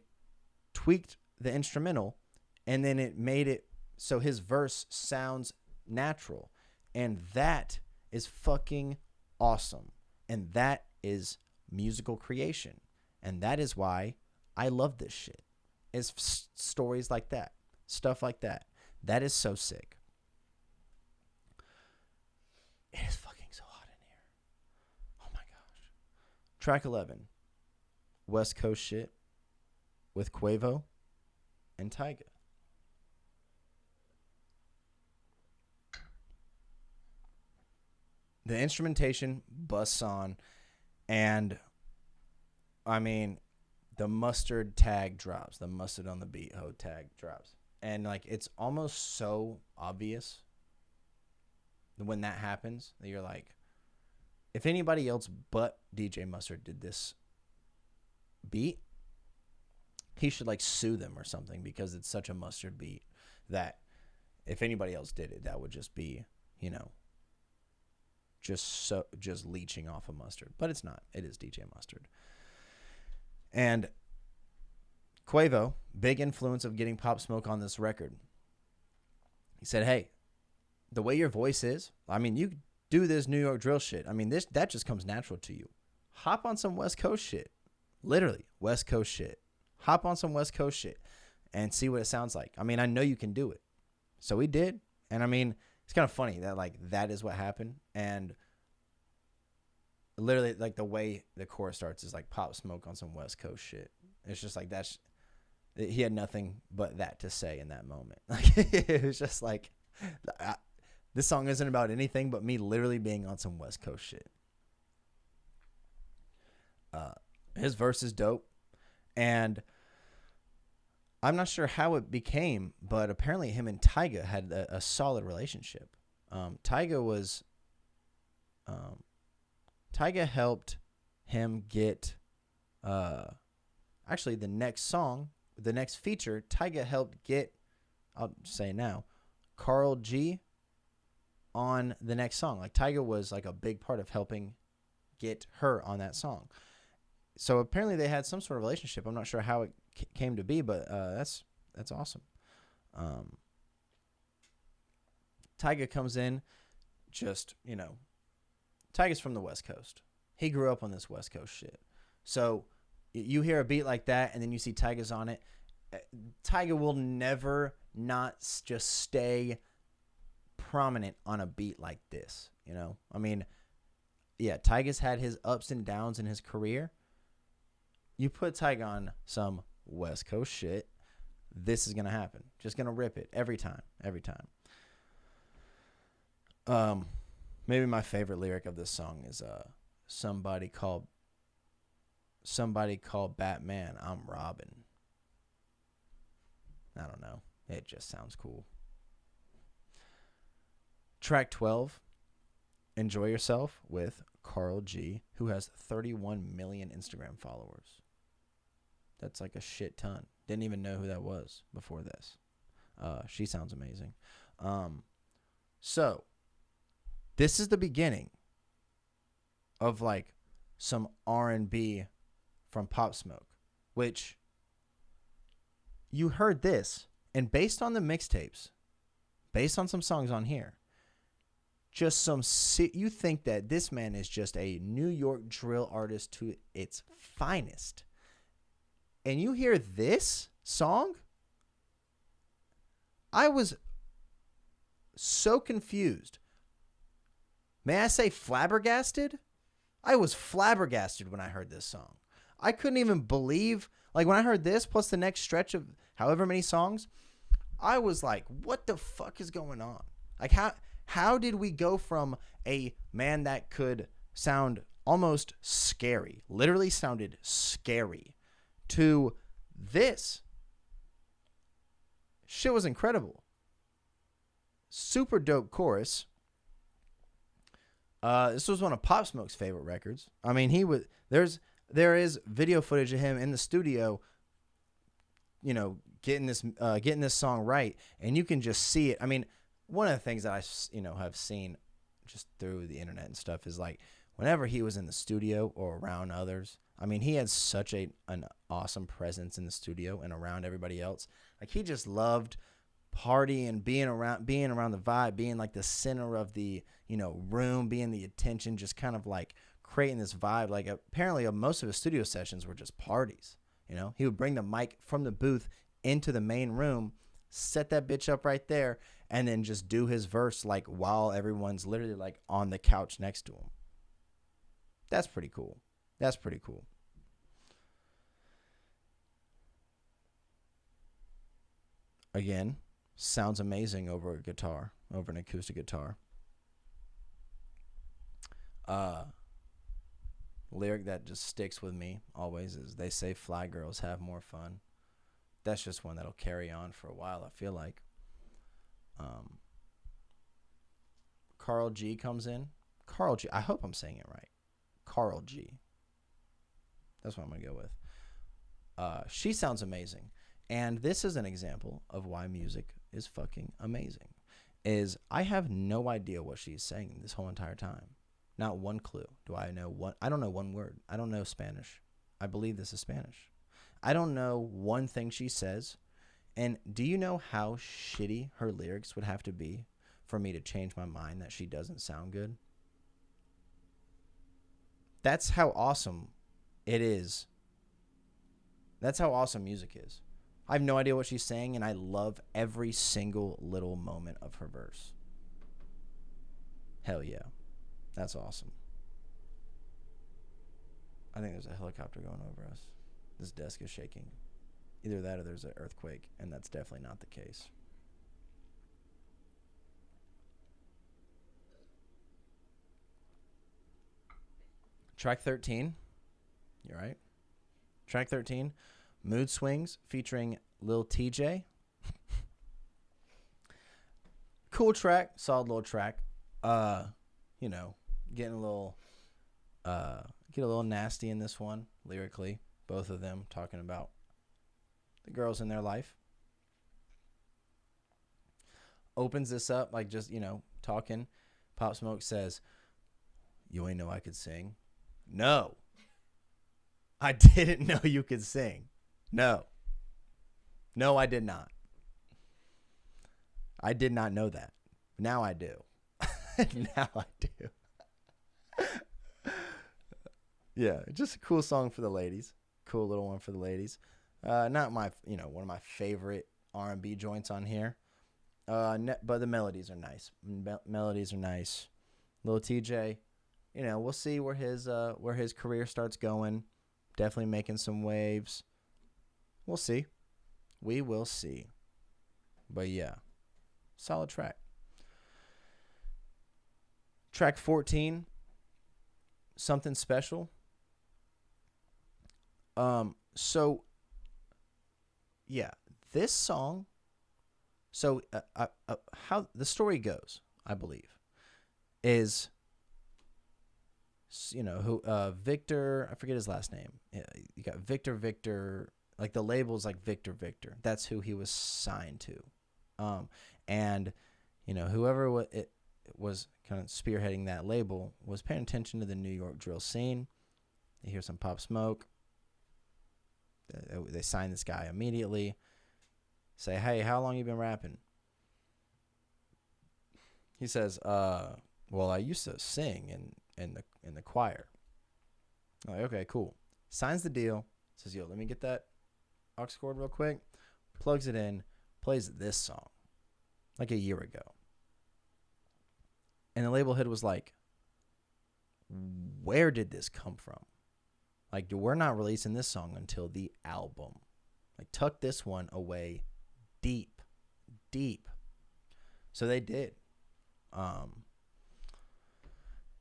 tweaked the instrumental, and then it made it so his verse sounds natural. And that is fucking awesome. And that is musical creation. And that is why I love this shit. It's stories like that. Stuff like that. That is so sick. It is fucking so hot in here. Oh my gosh. Track 11. West Coast shit with Quavo and Tyga. The instrumentation busts on, and I mean, the mustard tag drops. The mustard on the beat ho tag drops. And like, it's almost so obvious when that happens that you're like, if anybody else but DJ Mustard did this beat, he should like sue them or something, because it's such a Mustard beat that if anybody else did it, that would just be, just leeching off of Mustard. But it's not. It is DJ Mustard. And Quavo, big influence of getting Pop Smoke on this record. He said, hey, the way your voice is, I mean, you do this New York drill shit. I mean, that just comes natural to you. Hop on some West Coast shit. Literally, West Coast shit. Hop on some West Coast shit and see what it sounds like. I mean, I know you can do it. So he did. And I mean, it's kind of funny that like that is what happened. And literally, like the way the chorus starts is like Pop Smoke on some West Coast shit. It's just like he had nothing but that to say in that moment. Like, it was just like, this song isn't about anything but me literally being on some West Coast shit. Uh, his verse is dope, and I'm not sure how it became, but apparently him and Tyga had a solid relationship. Tyga was um, Tyga helped him get actually the next song, the next feature. Tyga helped get, I'll say now, Carl G on the next song. Like Tyga was like a big part of helping get her on that song. So apparently they had some sort of relationship. I'm not sure how it came to be, but that's awesome. Tyga comes in, just, Tyga's from the West Coast. He grew up on this West Coast shit. So you hear a beat like that, and then you see Tyga's on it. Tyga will never not just stay prominent on a beat like this. I mean, yeah, Tyga's had his ups and downs in his career. You put Tyga on some West Coast shit, this is gonna happen. Just gonna rip it every time. Maybe my favorite lyric of this song is somebody called Batman, I'm Robin. I don't know. It just sounds cool. Track 12, Enjoy Yourself, with Carl G, who has 31 million Instagram followers. That's like a shit ton. Didn't even know who that was before this. She sounds amazing. So this is the beginning of like some R&B from Pop Smoke, which you heard this, and based on the mixtapes, based on some songs on here, just you think that this man is just a New York drill artist to its finest. And you hear this song, I was so confused. May I say flabbergasted? I was flabbergasted when I heard this song. I couldn't even believe, like when I heard this plus the next stretch of however many songs, I was like, what the fuck is going on? Like how did we go from a man that could sound almost scary, literally sounded scary, to this? Shit was incredible. Super dope chorus. This was one of Pop Smoke's favorite records. I mean, there is video footage of him in the studio, getting this song right, and you can just see it. I mean, one of the things that I have seen just through the internet and stuff is like whenever he was in the studio or around others, I mean, he had such an awesome presence in the studio and around everybody else. Like he just loved partying, being around the vibe, being like the center of the room, being the attention, just kind of like creating this vibe. Like apparently most of his studio sessions were just parties. He would bring the mic from the booth into the main room, set that bitch up right there, and then just do his verse like while everyone's literally like on the couch next to him. That's pretty cool. Again, sounds amazing over a guitar, over an acoustic guitar. Lyric that just sticks with me always is, they say fly girls have more fun. That's just one that'll carry on for a while, I feel like. Carl G comes in. Carl G. I hope I'm saying it right. Carl G. That's what I'm going to go with. She sounds amazing. And this is an example of why music is fucking amazing. I have no idea what she's saying this whole entire time. Not one clue. I don't know one word. I don't know Spanish. I believe this is Spanish. I don't know one thing she says. And do you know how shitty her lyrics would have to be for me to change my mind that she doesn't sound good? That's how awesome it is. That's how awesome music is. I have no idea what she's saying, and I love every single little moment of her verse. Hell yeah. That's awesome. I think there's a helicopter going over us. This desk is shaking. Either that or there's an earthquake, and that's definitely not the case. Track 13, You're right. Track 13, Mood Swings featuring Lil TJ. Cool track, solid little track. You know, getting a little get a little nasty in this one lyrically. Both of them talking about the girls in their life. Opens this up like just, talking. Pop Smoke says, "You ain't know I could sing." No. I didn't know you could sing. No. No, I did not. I did not know that. Now I do. Now I do. Yeah, just a cool song for the ladies. Cool little one for the ladies. Not my, one of my favorite R&B joints on here. But the melodies are nice. Melodies are nice. Lil TJ, we'll see where his career starts going. Definitely making some waves. We'll see. We will see. But yeah, solid track. Track 14, Something Special. So yeah, this song. So how the story goes, I believe, is, who Victor, I forget his last name. You got Victor, like the label's like Victor. That's who he was signed to. And whoever it was kind of spearheading that label was paying attention to the New York drill scene. They hear some Pop Smoke. They sign this guy immediately. Say, "Hey, how long you been rapping?" He says, "Well, I used to sing in the choir." I'm like, okay, cool. Signs the deal. Says, "Yo, let me get that aux cord real quick." Plugs it in. Plays this song like a year ago. And the label head was like, "Where did this come from? Like, we're not releasing this song until the album. Like, tuck this one away deep. So they did.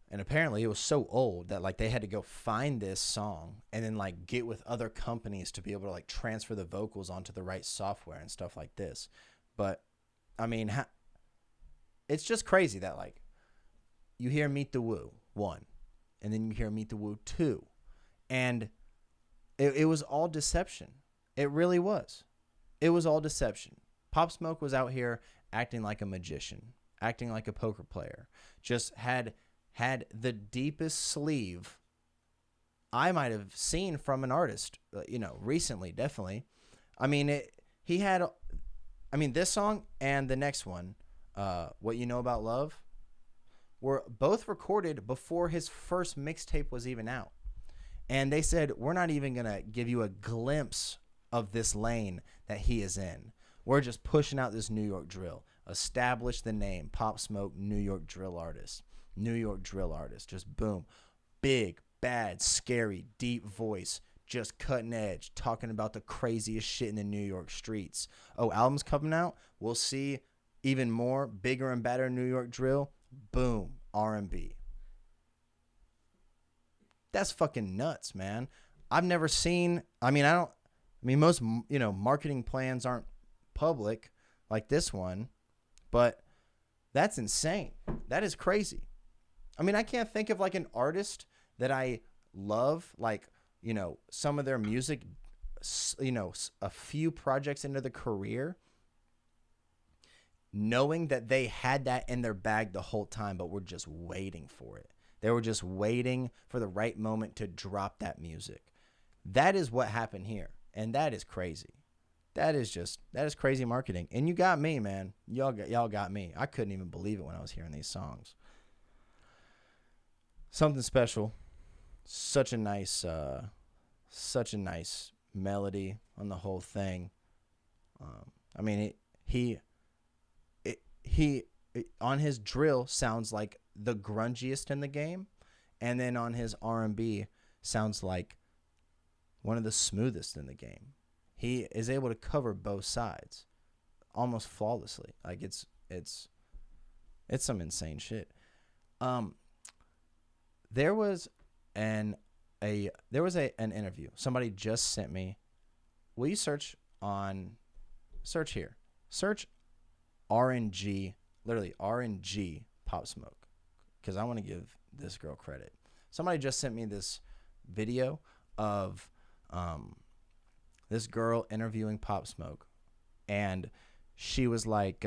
And apparently it was so old that like they had to go find this song and then like get with other companies to be able to like transfer the vocals onto the right software and stuff like this. But I mean, it's just crazy that like you hear Meet the Woo 1 and then you hear Meet the Woo 2, and it was all deception. It really was. It was all deception. Pop Smoke was out here acting like a magician, acting like a poker player, just had the deepest sleeve I might have seen from an artist, recently, definitely. I mean, this song and the next one, What You Know About Love, were both recorded before his first mixtape was even out. And they said, "We're not even going to give you a glimpse of this lane that he is in. We're just pushing out this New York drill. Establish the name, Pop Smoke, New York drill artist. New York drill artist." Just boom. Big, bad, scary, deep voice. Just cutting edge. Talking about the craziest shit in the New York streets. Oh, album's coming out? We'll see even more, bigger and better New York drill. Boom. R&B. That's fucking nuts, man. I've never seen, most, marketing plans aren't public like this one, but that's insane. That is crazy. I mean, I can't think of like an artist that I love, like, some of their music, a few projects into the career, knowing that they had that in their bag the whole time, but were just waiting for it. They were just waiting for the right moment to drop that music. That is what happened here. And that is crazy. That is crazy marketing. And you got me, man. Y'all got me. I couldn't even believe it when I was hearing these songs. Something Special. Such a nice melody on the whole thing. He on his drill sounds like the grungiest in the game, and then on his R&B sounds like one of the smoothest in the game. He is able to cover both sides almost flawlessly. Like it's some insane shit. There was an an interview. Somebody just sent me. Will you search here. Search RNG, literally RNG Pop Smoke, because I want to give this girl credit. Somebody just sent me this video of this girl interviewing Pop Smoke, and she was like,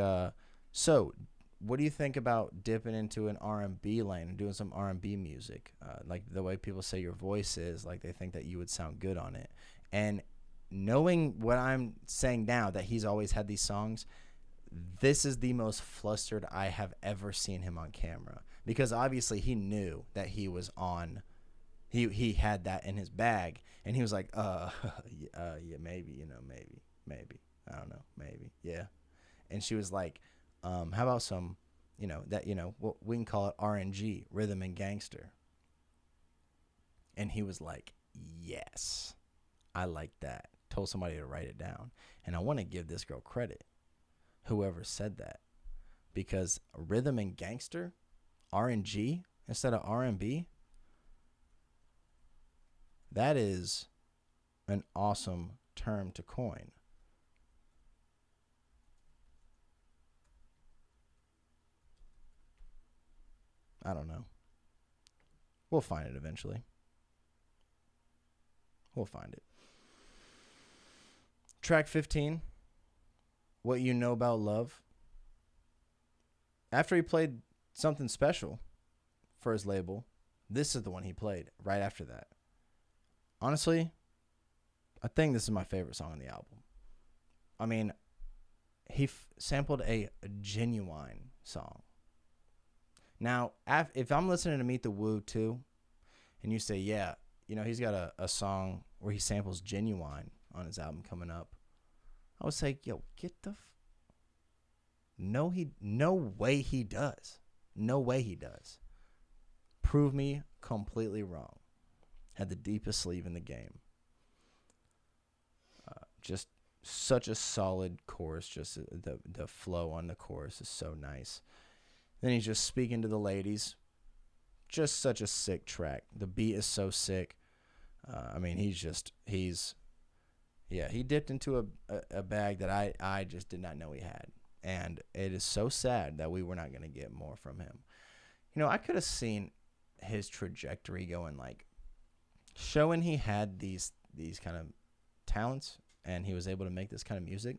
so what do you think about dipping into an R&B lane and doing some R&B music? Like the way people say your voice is, like they think that you would sound good on it. And knowing what I'm saying now, that he's always had these songs, this is the most flustered I have ever seen him on camera, because obviously he knew that he was on, he had that in his bag, and he was like, yeah, maybe, maybe, I don't know, maybe, yeah. And she was like, how about some, what we can call it RNG, rhythm and gangster. And he was like, yes, I like that. Told somebody to write it down. And I want to give this girl credit, whoever said that, because rhythm and gangster, RNG instead of R&B, that is an awesome term to coin. I don't know. We'll find it eventually. We'll find it. Track 15, What You Know About Love. After he played Something Special for his label, this is the one he played right after that. Honestly, I think this is my favorite song on the album. I mean, he sampled a genuine song. Now, if I'm listening to Meet the Woo too, and you say, yeah, he's got a song where he samples Genuine on his album coming up, I would say, yo, get the no way he does. No way he does. Prove me completely wrong. Had the deepest sleeve in the game. Just such a solid chorus. Just the flow on the chorus is so nice. Then he's just speaking to the ladies. Just such a sick track. The beat is so sick. I mean, he dipped into a bag that I just did not know he had. And it is so sad that we were not going to get more from him. I could have seen his trajectory going, like, showing he had these kind of talents and he was able to make this kind of music.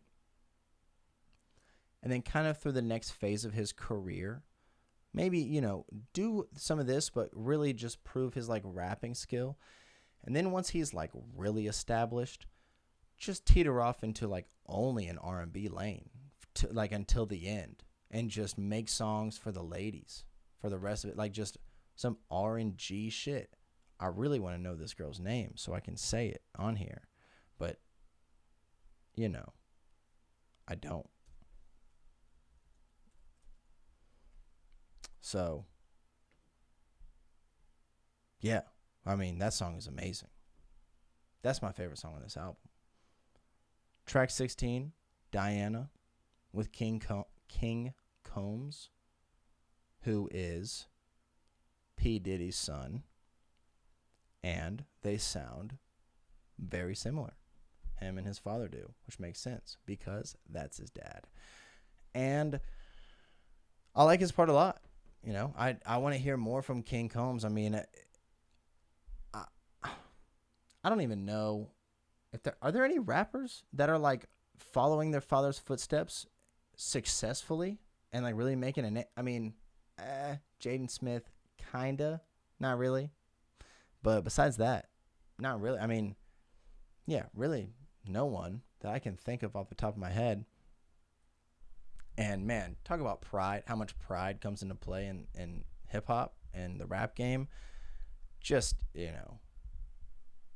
And then kind of through the next phase of his career, maybe, do some of this, but really just prove his, like, rapping skill. And then once he's, like, really established, just teeter off into, like, only an R&B lane, like, until the end. And just make songs for the ladies for the rest of it. Like, just some R&G shit. I really want to know this girl's name so I can say it on here. But, I don't. So, yeah. I mean, that song is amazing. That's my favorite song on this album. Track 16, Diana, with King Combs, who is P. Diddy's son. And they sound very similar. Him and his father do, which makes sense because that's his dad. And I like his part a lot. I want to hear more from King Combs. I mean, I don't even know if are there any rappers that are, like, following their father's footsteps successfully and, like, really making a name. I mean, Jaden Smith, kinda, not really. But besides that, not really. I mean, yeah, really no one that I can think of off the top of my head. And, man, talk about pride, how much pride comes into play in hip-hop and the rap game. Just,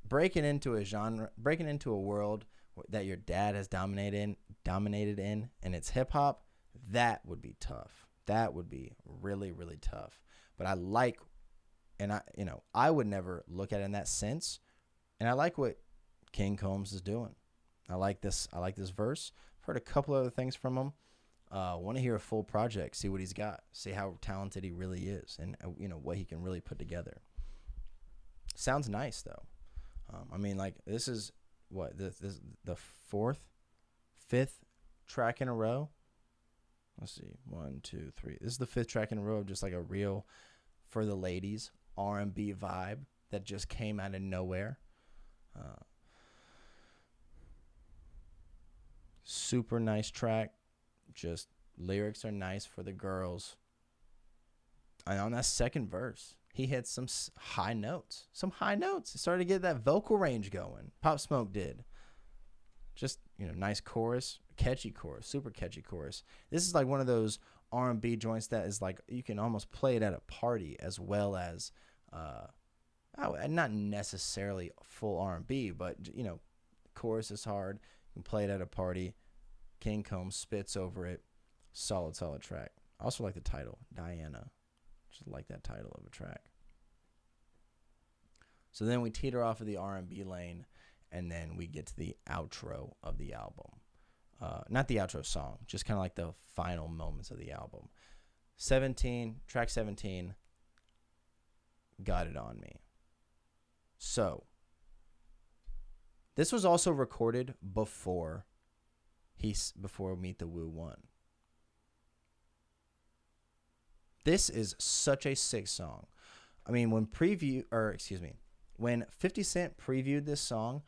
breaking into a genre, breaking into a world that your dad has dominated in, and it's hip-hop, that would be tough. That would be really, really tough. But I like, and I would never look at it in that sense. And I like what King Combs is doing. I like this verse. I've heard a couple other things from him. Want to hear a full project, see what he's got, see how talented he really is, and what he can really put together. Sounds nice though. I mean, like this is what the fourth, fifth track in a row. Let's see, 1, 2, 3. This is the fifth track in a row of just like a real, for the ladies, R&B vibe that just came out of nowhere. Super nice track. Just lyrics are nice for the girls. And on that second verse, he hit some high notes. He started to get that vocal range going. Pop Smoke did. Just, nice chorus, catchy chorus, super catchy chorus. This is like one of those R&B joints that is like you can almost play it at a party as well as, not necessarily full R&B, but chorus is hard. You can play it at a party. King Combs spits over it. Solid track. I also like the title, Diana. Just like that title of a track. So then we teeter off of the R&B lane, and then we get to the outro of the album. Not the outro song, just kind of like the final moments of the album. Track 17, Got It On Me. So, this was also recorded before Meet the Woo 1. This is such a sick song. I mean, when 50 Cent previewed this song,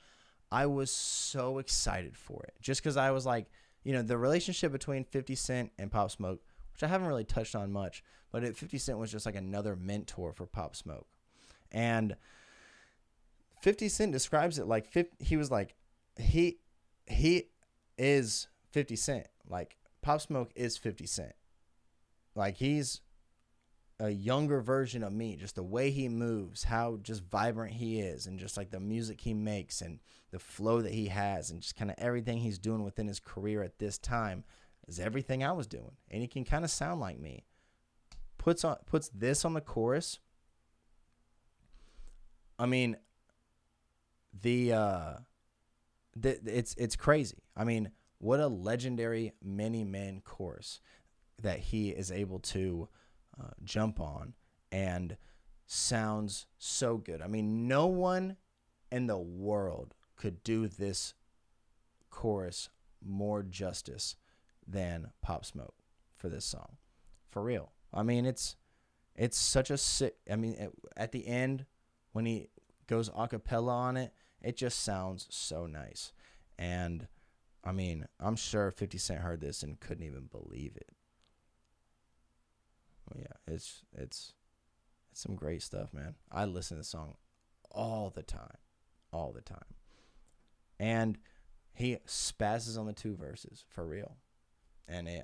I was so excited for it. Just because I was like, the relationship between 50 Cent and Pop Smoke, which I haven't really touched on much, but 50 Cent was just like another mentor for Pop Smoke. And 50 Cent describes it like, he was like, he is 50 Cent. Like, Pop Smoke is 50 Cent. Like, he's a younger version of me, just the way he moves, how just vibrant he is, and just like the music he makes and the flow that he has, and just kind of everything he's doing within his career at this time is everything I was doing. And he can kind of sound like me. Puts this on the chorus. I mean, it's crazy. I mean, what a legendary Many Men chorus that he is able to jump on, and sounds so good. I mean, no one in the world could do this chorus more justice than Pop Smoke for this song. For real. I mean, it's such a sick, at the end when he goes a cappella on it, it just sounds so nice. And I mean, I'm sure 50 Cent heard this and couldn't even believe it. Yeah, it's some great stuff, man. I listen to the song all the time. And he spazzes on the two verses for real. And yeah,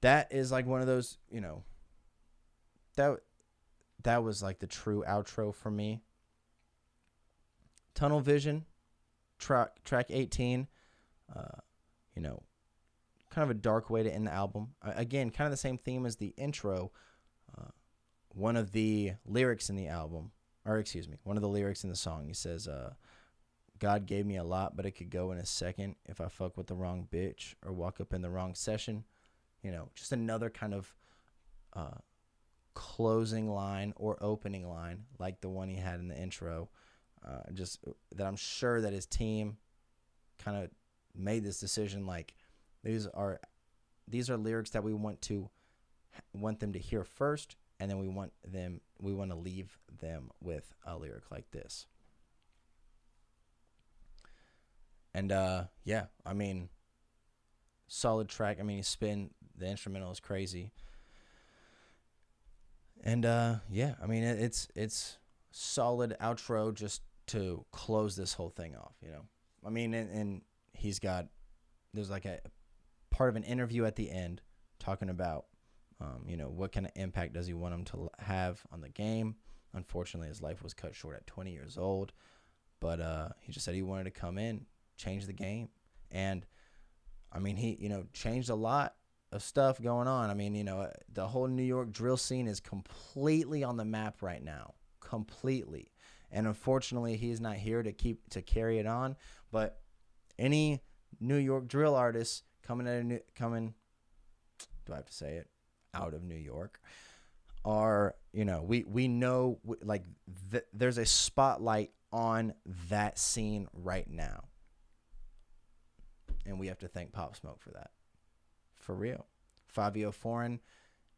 that is like one of those, that was like the true outro for me. Tunnel Vision, track 18, kind of a dark way to end the album. Again, kind of the same theme as the intro. One of the lyrics in the album, one of the lyrics in the song, he says, God gave me a lot, but it could go in a second if I fuck with the wrong bitch or walk up in the wrong session. Just another kind of closing line or opening line like the one he had in the intro. Just that I'm sure that his team kind of made this decision, like, these are lyrics that we want them to hear first, and then we want to leave them with a lyric like this. And yeah, I mean, solid track. I mean, the instrumental is crazy. And yeah, I mean, it's solid outro just to close this whole thing off, I mean, and there's like a part of an interview at the end talking about, what kind of impact does he want him to have on the game. Unfortunately, his life was cut short at 20 years old, but he just said he wanted to come in, change the game. And I mean, he, changed a lot of stuff going on. I mean, the whole New York drill scene is completely on the map right now, completely. And unfortunately, he's not here to carry it on. But any New York drill artist do I have to say it? Out of New York are, we know, like, there's a spotlight on that scene right now. And we have to thank Pop Smoke for that. For real. Fabio Foreign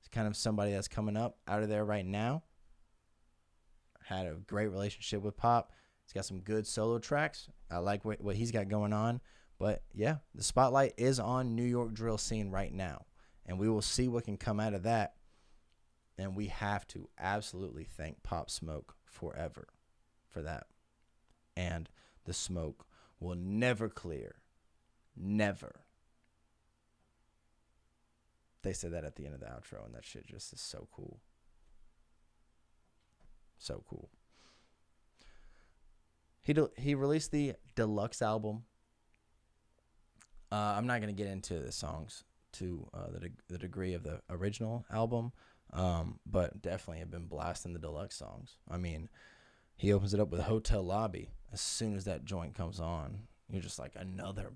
is kind of somebody that's coming up out of there right now. Had a great relationship with Pop. He's got some good solo tracks. I like what he's got going on. But, yeah, the spotlight is on New York drill scene right now. And we will see what can come out of that. And we have to absolutely thank Pop Smoke forever for that. And the smoke will never clear. Never. They said that at the end of the outro, and that shit just is so cool. So cool. He released the deluxe album. I'm not going to get into the songs to the degree of the original album, but definitely have been blasting the deluxe songs. I mean, he opens it up with Hotel Lobby. As soon as that joint comes on, you're just like, another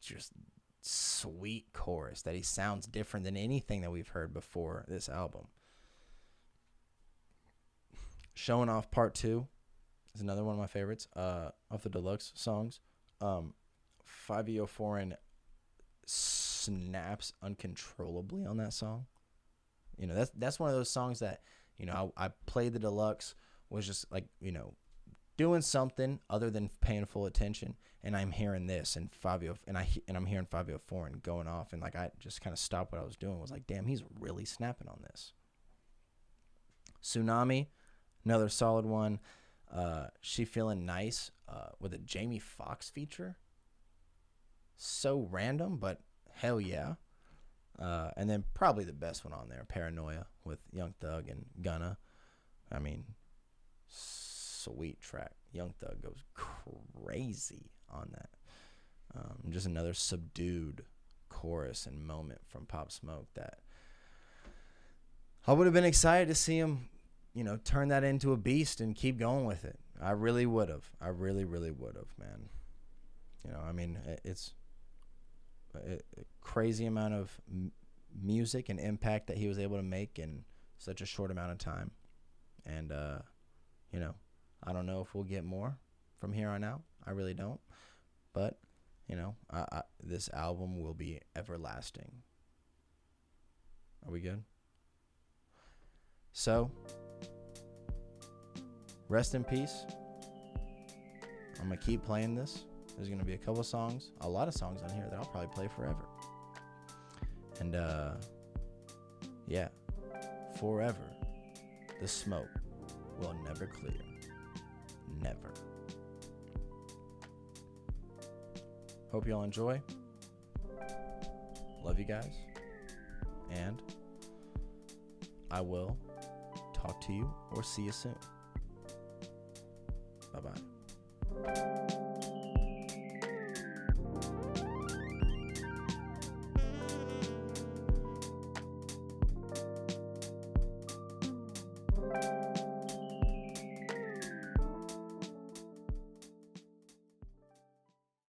just sweet chorus that he sounds different than anything that we've heard before this album. Showing Off Part 2 is another one of my favorites of the deluxe songs. Fabio Foreign snaps uncontrollably on that song. That's one of those songs that, I played the deluxe, was just like, doing something other than paying full attention, and I'm hearing this, and I'm hearing Fabio Foreign going off, and like I just kind of stopped what I was doing, was like, damn, he's really snapping on this. Tsunami, another solid one. She Feeling Nice, with a Jamie Foxx feature. So random, but hell yeah. And then probably the best one on there, Paranoia, with Young Thug and Gunna. I mean, sweet track. Young Thug goes crazy on that. Just another subdued chorus and moment from Pop Smoke that I would have been excited to see him, turn that into a beast and keep going with it. I really would have. I really, really would have, man. I mean, it's a crazy amount of music and impact that he was able to make in such a short amount of time. And, I don't know if we'll get more from here on out. I really don't. But, this album will be everlasting. Are we good? So, rest in peace. I'm going to keep playing this. There's going to be a lot of songs on here that I'll probably play forever. And, yeah, forever, the smoke will never clear. Never. Hope y'all enjoy. Love you guys. And I will talk to you or see you soon. Bye-bye.